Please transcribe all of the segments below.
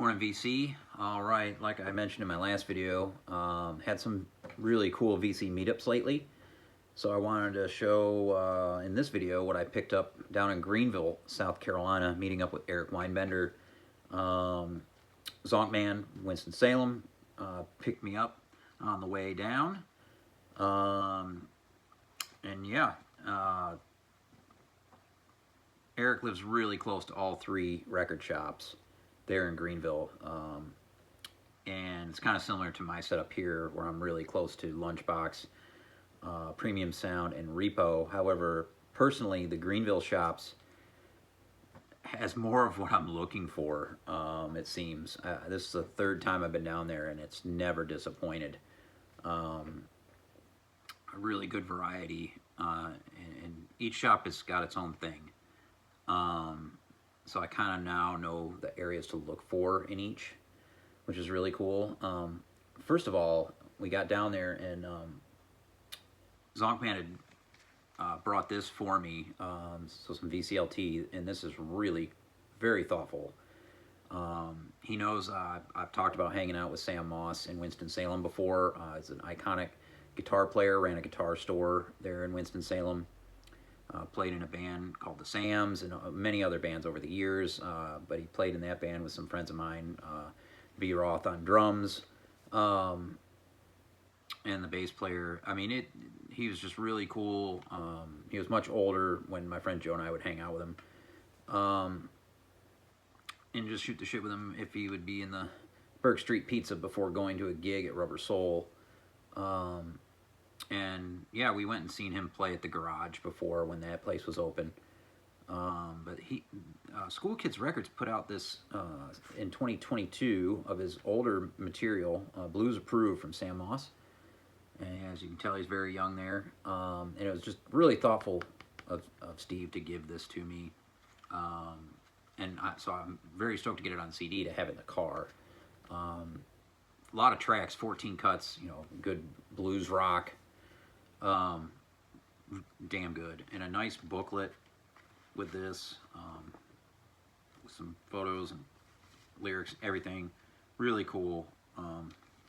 Morning VC. All right, like I mentioned in my last video, had some really cool VC meetups lately. So I wanted to show in this video what I picked up down in Greenville, South Carolina, meeting up with Eric Weinbender. Zonkman, Winston-Salem, picked me up on the way down. And yeah, Eric lives really close to all three record shops there in Greenville, and it's kind of similar to my setup here where I'm really close to Lunchbox, Premium Sound, and Repo. However, personally, the Greenville shops has more of what I'm looking for, it seems. This is the third time I've been down there, and it's never disappointed. A really good variety, and each shop has got its own thing. So I kind of now know the areas to look for in each, which is really cool. First of all, we got down there and Zonkman had brought this for me, so some VCLT, and this is really very thoughtful. He knows I've talked about hanging out with Sam Moss in Winston-Salem before. He's an iconic guitar player, ran a guitar store there in Winston-Salem. Played in a band called the Sams and many other bands over the years, but he played in that band with some friends of mine, B. Roth on drums, and the bass player. I mean, he was just really cool. He was much older when my friend Joe and I would hang out with him, and just shoot the shit with him if he would be in the Burke Street Pizza before going to a gig at Rubber Soul. And yeah, we went and seen him play at the Garage before when that place was open. But School Kids Records put out this in 2022 of his older material, Blues Approved from Sam Moss. And as you can tell, he's very young there. And it was just really thoughtful of Steve to give this to me. So I'm very stoked to get it on CD to have it in the car. A lot of tracks, 14 cuts, you know, good blues rock. Damn good, and a nice booklet with this, with some photos and lyrics, everything really cool.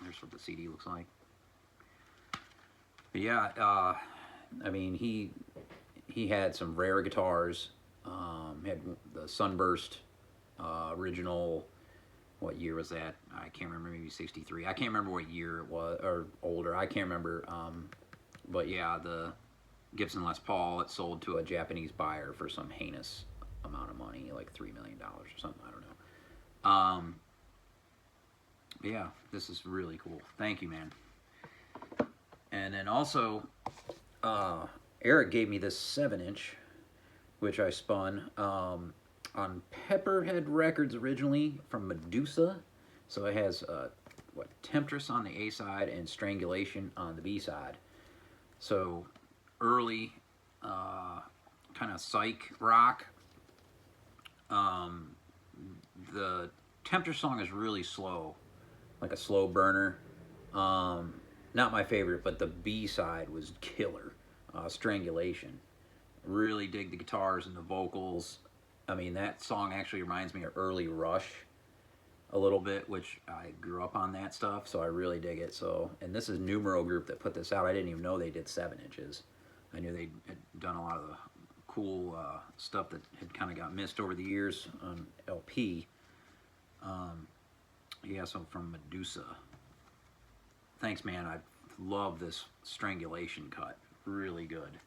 Here's what the CD looks like. But yeah, I mean, he had some rare guitars. Had the Sunburst original. What year was that? I can't remember. Maybe 63. I can't remember what year it was, or older. I can't remember. But yeah, the Gibson Les Paul, it sold to a Japanese buyer for some heinous amount of money, like $3 million or something, I don't know. But yeah, this is really cool. Thank you, man. And then also, Eric gave me this 7-inch, which I spun on Pepperhead Records originally from Medusa. So it has, Temptress on the A side and Strangulation on the B side. So early kind of psych rock. The Tempter song is really slow, like a slow burner. Not my favorite, but the B side was killer. Strangulation. Really dig the guitars and the vocals. I mean, that song actually reminds me of early Rush a little bit, which I grew up on that stuff, so I really dig it. So, and this is Numero Group that put this out. I didn't even know they did 7 inches. I knew they had done a lot of the cool stuff that had kind of got missed over the years on LP. Yeah, so from Medusa. Thanks, man. I love this Strangulation cut. Really good.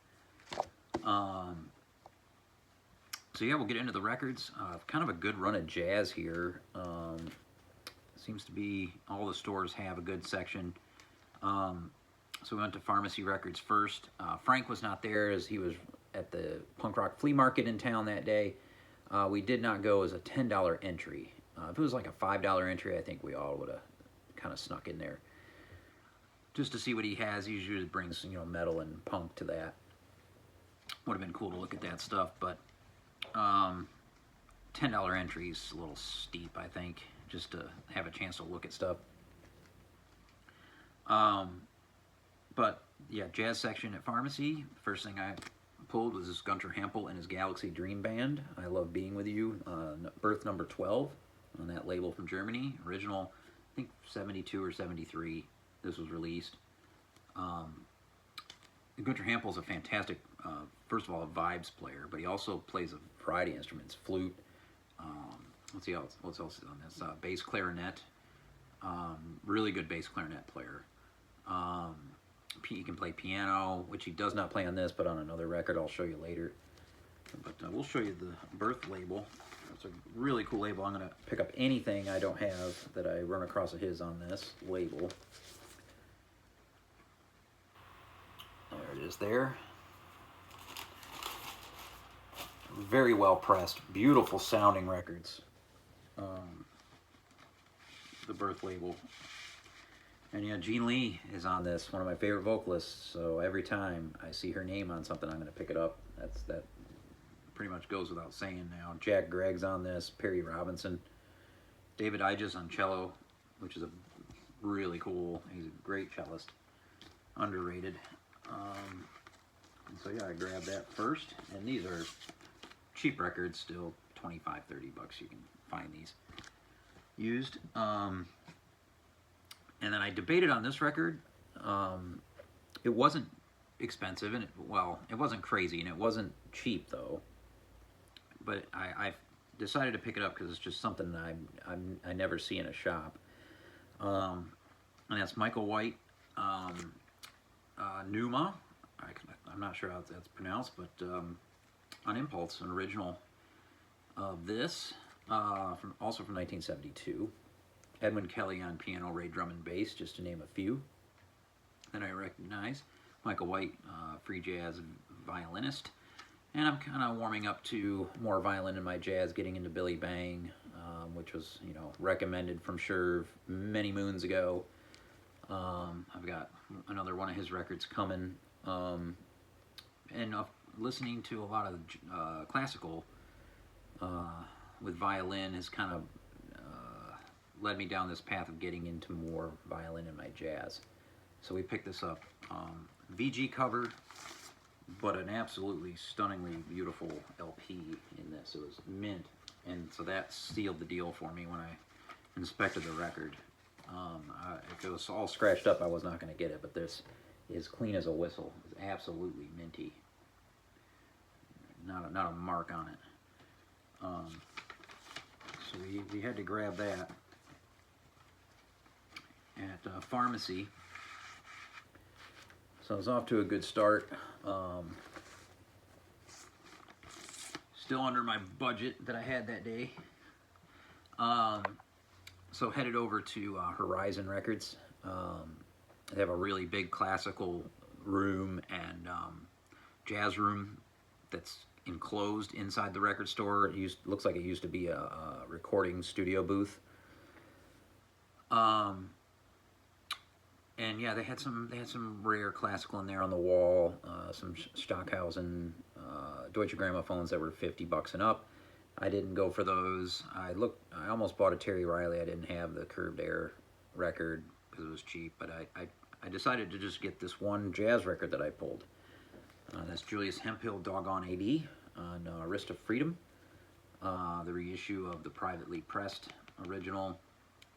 So yeah, we'll get into the records. Kind of a good run of jazz here. Seems to be all the stores have a good section. So we went to Pharmacy Records first. Frank was not there as he was at the punk rock flea market in town that day. We did not go as a $10 entry. If it was like a $5 entry, I think we all would have kind of snuck in there just to see what he has. He usually brings, you know, metal and punk to that. Would have been cool to look at that stuff, but $10 entries a little steep, I think, just to have a chance to look at stuff. But yeah, jazz section at Pharmacy. First thing I pulled was this Gunter Hampel and his Galaxy Dream Band. I Love Being With You, birth number 12. on that label from Germany. Original, I think 72 or 73 this was released. Gunter Hampel's a fantastic, first of all, a vibes player, but he also plays a variety of instruments, flute, let's see what else is on this, bass clarinet, really good bass clarinet player. He can play piano, which he does not play on this, but on another record I'll show you later. But we'll show you the birth label. It's a really cool label. I'm going to pick up anything I don't have that I run across of his on this label. There it is there. Very well pressed, beautiful sounding records. The birth label. And yeah, Jean Lee is on this, one of my favorite vocalists, so every time I see her name on something, I'm going to pick it up. That pretty much goes without saying now. Jack Gregg's on this, Perry Robinson, David Iges on cello, which is a really cool, he's a great cellist, underrated. And so yeah, I grabbed that first, and these are cheap records, still 25, 30 bucks, you can find these used. And then I debated on this record. It wasn't expensive, and it wasn't crazy, and it wasn't cheap though. But I decided to pick it up because it's just something I never see in a shop. And that's Michael White, Numa. I'm not sure how that's pronounced, but on Impulse, an original of this, also from 1972. Edwin Kelly on piano, Ray drum and bass, just to name a few that I recognize. Michael White, free jazz violinist. And I'm kind of warming up to more violin in my jazz, getting into Billy Bang, which was, recommended from Sherv many moons ago. I've got another one of his records coming. And listening to a lot of classical with violin has kind of led me down this path of getting into more violin in my jazz. So we picked this up. VG cover, but an absolutely stunningly beautiful LP in this. It was mint, and so that sealed the deal for me when I inspected the record. If it was all scratched up, I was not going to get it, but this is clean as a whistle. It's absolutely minty. Not a mark on it. So we had to grab that at pharmacy. So I was off to a good start. Still under my budget that I had that day. So headed over to Horizon Records. They have a really big classical room and jazz room that's enclosed inside the record store. Looks like it used to be a recording studio booth. And yeah, they had some rare classical in there on the wall, some Stockhausen, Deutsche Grammophones that were 50 bucks and up. I didn't go for those. I almost bought a Terry Riley. I didn't have the Curved Air record because it was cheap, but I decided to just get this one jazz record that I pulled. That's Julius Hemphill, Doggone AD on Wrist of Freedom, the reissue of the privately pressed original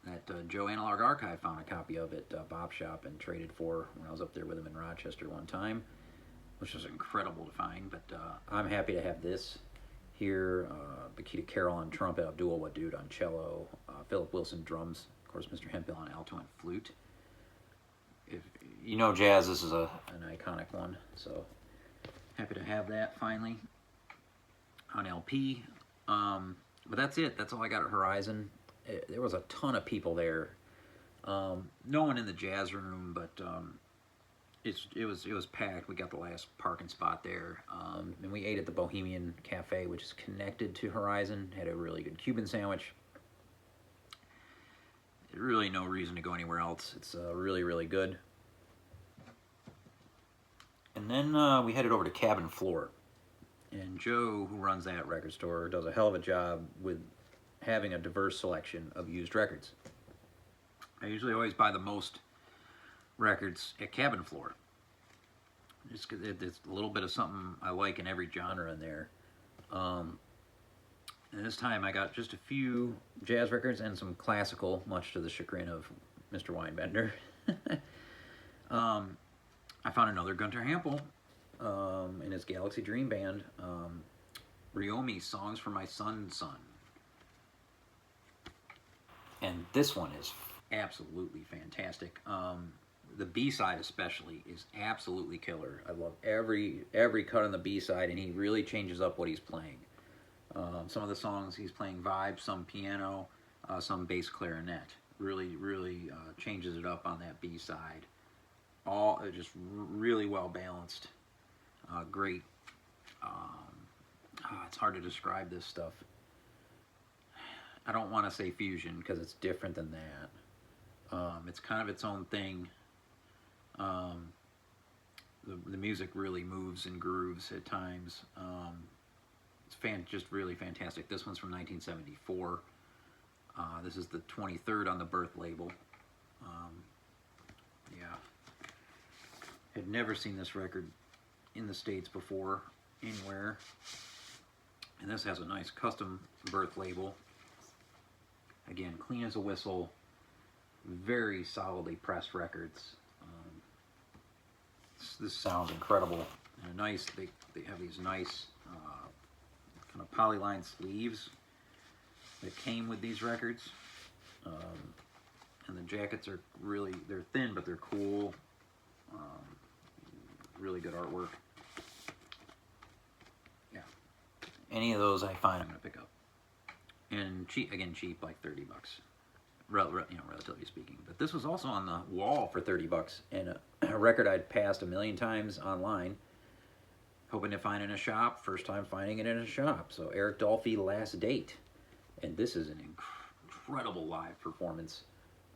that Joe Analog Archive found a copy of at Bop Shop and traded for when I was up there with him in Rochester one time, which was incredible to find. But I'm happy to have this here. Bakita Carroll on trumpet, Abdul Wadud on cello, Philip Wilson drums, of course Mr. Hemphill on alto and flute. If you know jazz, this is an iconic one, so happy to have that finally on LP. But that's it. That's all I got at Horizon. There was a ton of people there. No one in the jazz room, but it was packed. We got the last parking spot there, and we ate at the Bohemian Cafe, which is connected to Horizon. Had a really good Cuban sandwich. Really no reason to go anywhere else. It's really, really good. And then we headed over to Cabin Floor. And Joe, who runs that record store, does a hell of a job with having a diverse selection of used records. I usually always buy the most records at Cabin Floor. Just 'cause there's a little bit of something I like in every genre in there. And this time I got just a few jazz records and some classical, much to the chagrin of Mr. Weinbender. I found another Gunter Hampel in his Galaxy Dream Band, Ryomi, Songs for My Son's Son. And this one is absolutely fantastic. The B-side especially is absolutely killer. I love every cut on the B-side, and he really changes up what he's playing. Some of the songs he's playing vibe, some piano, some bass clarinet. Really changes it up on that B-side. All just really well balanced. Great. It's hard to describe this stuff. I don't want to say fusion because it's different than that. It's kind of its own thing. The music really moves and grooves at times. It's just really fantastic. This one's from 1974. This is the 23rd on the birth label. Yeah. Had never seen this record in the States before, anywhere. And this has a nice custom birth label. Again, clean as a whistle. Very solidly pressed records. This sounds incredible. And nice. They have these nice kind of polyline sleeves that came with these records. And the jackets are they're thin, but they're cool. Really good artwork. Yeah. Any of those I find I'm going to pick up. And cheap, like $30. Relatively speaking. But this was also on the wall for $30, and a record I'd passed a million times online, hoping to find in a shop. First time finding it in a shop. So Eric Dolphy, Last Date, and this is an incredible live performance,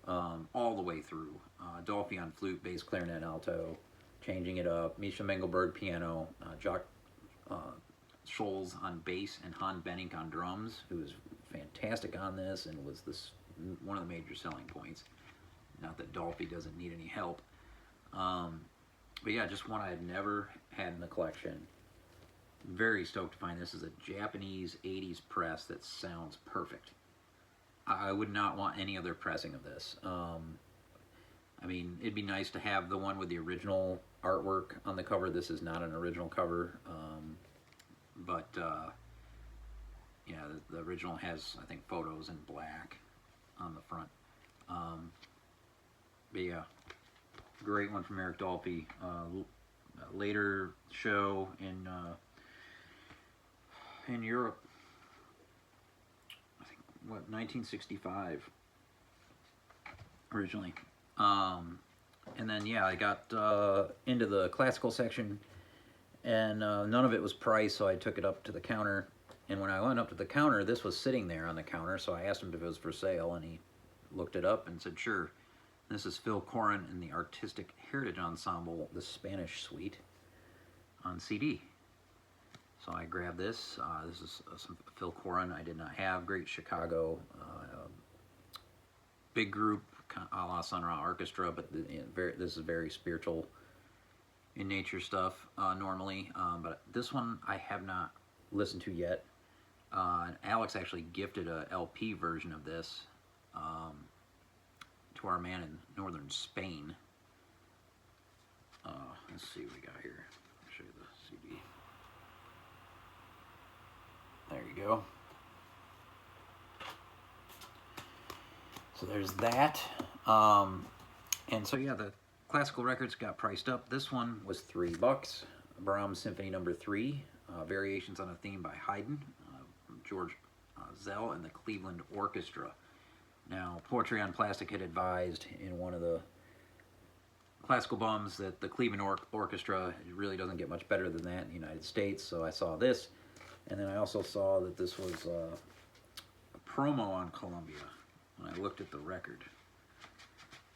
all the way through. Dolphy on flute, bass, clarinet, alto, changing it up. Misha Mengelberg piano, Jock Scholes on bass, and Han Benink on drums, who was fantastic on this and was one of the major selling points. Not that Dolphy doesn't need any help. But yeah, just one I had never had in the collection. Very stoked to find this. Is a Japanese 80s press that sounds perfect. I would not want any other pressing of this. I mean, it'd be nice to have the one with the original artwork on the cover. This is not an original cover. But yeah, the original has, I think, photos in black on the front. But yeah, great one from Eric Dolphy. Later show in Europe, I think, 1965 originally. And then yeah, I got into the classical section, and none of it was priced, so I took it up to the counter. And when I went up to the counter, this was sitting there on the counter, so I asked him if it was for sale, and he looked it up and said, sure. This is Phil Corin and the Artistic Heritage Ensemble, the Spanish Suite, on CD. So I grabbed this. This is some Phil Corin I did not have. Great Chicago, big group, a la Sun Ra Orchestra, but this is very spiritual in nature stuff normally. But this one I have not listened to yet. And Alex actually gifted a LP version of this to our man in northern Spain. Let's see what we got here. I'll show you the CD. There you go. So there's that. And so yeah, the classical records got priced up. This one was $3. Brahms Symphony No. 3, Variations on a Theme by Haydn, from George Zell and the Cleveland Orchestra. Now, Poetry on Plastic had advised in one of the classical bums that the Cleveland Orchestra really doesn't get much better than that in the United States, so I saw this. And then I also saw that this was a promo on Columbia when I looked at the record.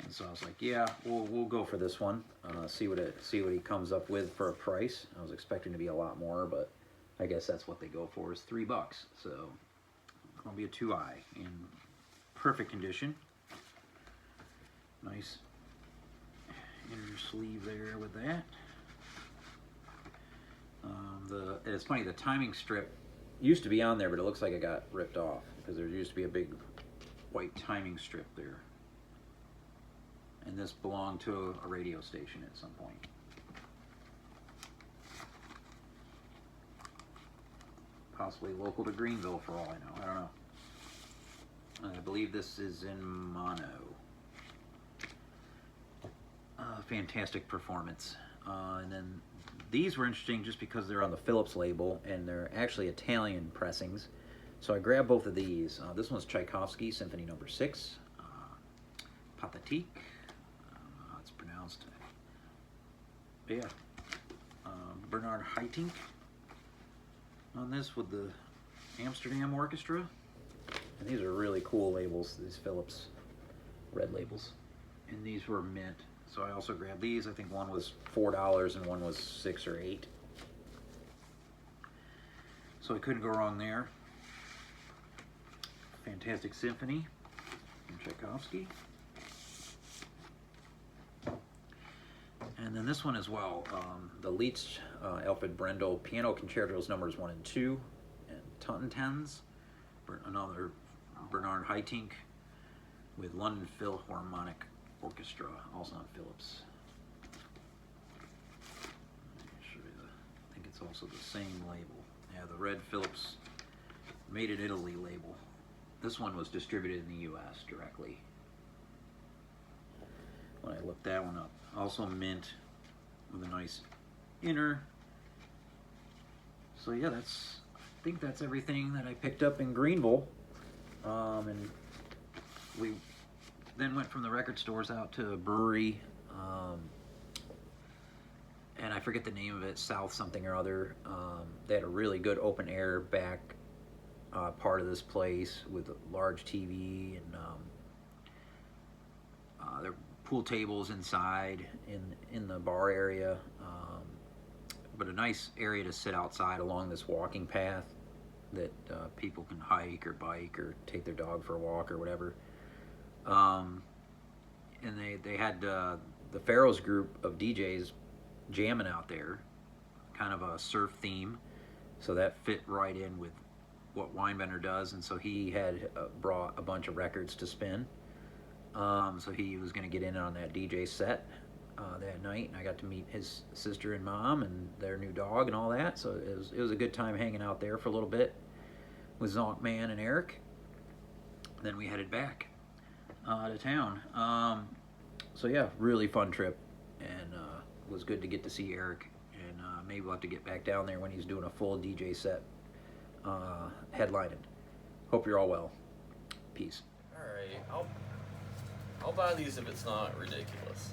And so I was like, yeah, we'll go for this one. See what he comes up with for a price. I was expecting to be a lot more, but I guess that's what they go for, is $3. So Columbia 2i in perfect condition. Nice inner sleeve there with that. It's funny, the timing strip used to be on there, but it looks like it got ripped off because there used to be a big white timing strip there. And this belonged to a radio station at some point. Possibly local to Greenville for all I know. I don't know. I believe this is in mono. Fantastic performance. And then these were interesting just because they're on the Philips label and they're actually Italian pressings. So I grabbed both of these. This one's Tchaikovsky Symphony No. 6. Pathetique. I don't know how it's pronounced. But yeah. Bernard Haitink on this with the Amsterdam Orchestra. And these are really cool labels, these Philips red labels. And these were mint. So I also grabbed these. I think one was $4 and one was $6 or $8. So I couldn't go wrong there. Fantastic Symphony from Tchaikovsky. And then this one as well, the Leitz Alfred Brendel Piano Concertos Numbers 1 and 2, and Tontens, another Bernard Haitink with London Philharmonic Orchestra, also on Philips. Let me show you I think it's also the same label. Yeah, the red Philips Made in Italy label. This one was distributed in the US directly. When I looked that one up. Also mint with a nice inner. So yeah, I think that's everything that I picked up in Greenville. And we then went from the record stores out to a brewery, and I forget the name of it, South something or other. They had a really good open air back part of this place with a large TV, and there were pool tables inside in the bar area, but a nice area to sit outside along this walking path that people can hike or bike or take their dog for a walk or whatever. And they had the Pharaohs group of DJs jamming out there, kind of a surf theme, so that fit right in with what Winebender does. And so he had brought a bunch of records to spin, so he was going to get in on that DJ set that night, and I got to meet his sister and mom and their new dog and all that. So it was a good time hanging out there for a little bit with Zonkman and Eric. Then we headed back to town. So yeah, really fun trip, and it was good to get to see Eric, and maybe we'll have to get back down there when he's doing a full DJ set, headlining. Hope you're all well. Peace. Alright, I'll buy these if it's not ridiculous.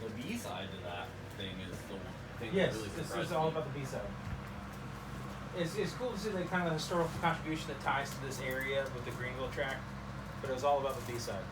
The B side to that thing is the thing Yes, that really it's surprised all me. about the B side. It's cool to see the kind of historical contribution that ties to this area with the Greenville track, but it was all about the B side.